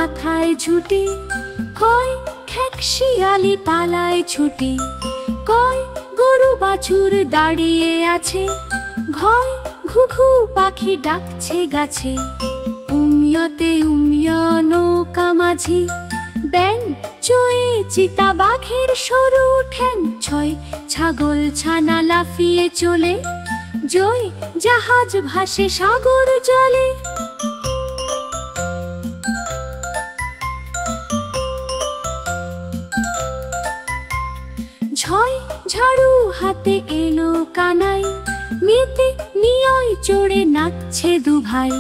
মাথায় ঝুটি, কয় খ্যাক শিয়ালি পালায় ছুটি, কয় গরু বাছুর দাঁড়িয়ে আছে, ঘয় ঘুঘু পাখি ডাকছে গাছে। উমিয়তে উমিয় নৌকা মাঝি, ব্যাং চয়ে চিতা বাঘের সরু ঠ্যাং, ছয় ছাগল ছানা লাফিয়ে চলে, জয় জাহাজ ভাসে সাগর জলে। ঝয় ঝাড়ু হাতে এলো কানাই, মেতে নিয়য় চড়ে নাচছে দুভাই,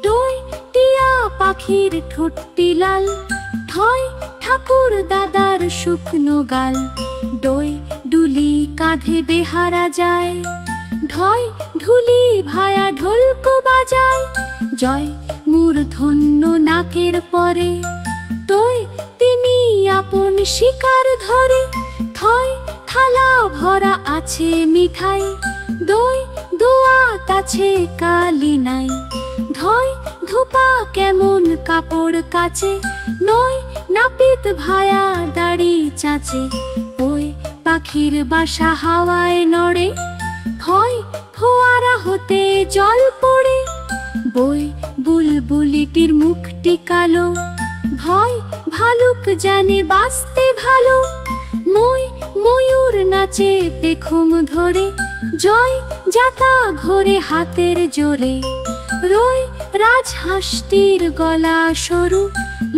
টয় টিয়া পাখির ঠোঁটটি লাল, ঠয় ঠাকুর দাদার শুকনো গাল, ডই ডুলি কাঁধে বেহারা যায়, ঢয় ঢুলি ভায়া ঢোলক বাজায়, জয় মূর্ধন্য নাকের পরে, টয় তিনি আপন শিকার ধরে, থয় থালা ভরা আছে মিঠাই, দই দোয়াত আছে কালি নাই, ধয় ধোপা কেমন কাপড় কাচে, নয় নাপিত ভায়া দাড়ি চাচে, ওই পাখির বাসা হাওয়ায় নড়ে, হয় ফোয়ারা হতে জল পড়ে, বই বুলবুলিটির মুখটি কালো, ভয় ভালুক জানে বাঁচতে ভালো, মই ময়ূর নাচে পেখম ধরে, জয় যাতা ঘোরে হাতের জোরে, রয় রাজহাঁসটির গলা সরু,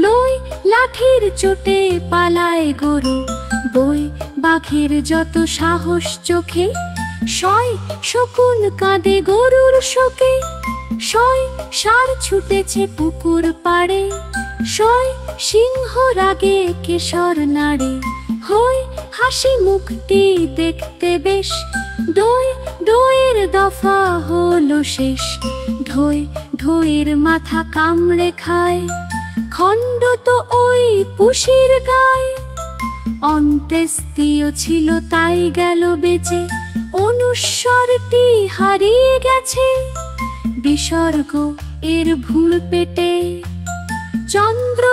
লই লাঠির চোটে পালায় গরু, বই বাঘের যত সাহস চোখে, শয় শকুন কাঁদে গরুর শোকে, শয় ষাঁড় ছুটেছে পুকুর পাড়ে, শয় সিংহ রাগে কেশর নাড়ে, হয় হাসি মুখটি দেখতে বেশ, ডয় ডয়ের দফা হলো শেষ, ঢই ঢইয়ের মাথা কামড়ে খায়, খণ্ড তো ওই পুষির গায়। অন্ত্যেষ্টিয় ছিল তাই গেল বেঁচে, অনুস্বরটি হারিয়ে গেছে, বিসর্গ এর ভুল পেটে চন্দ্র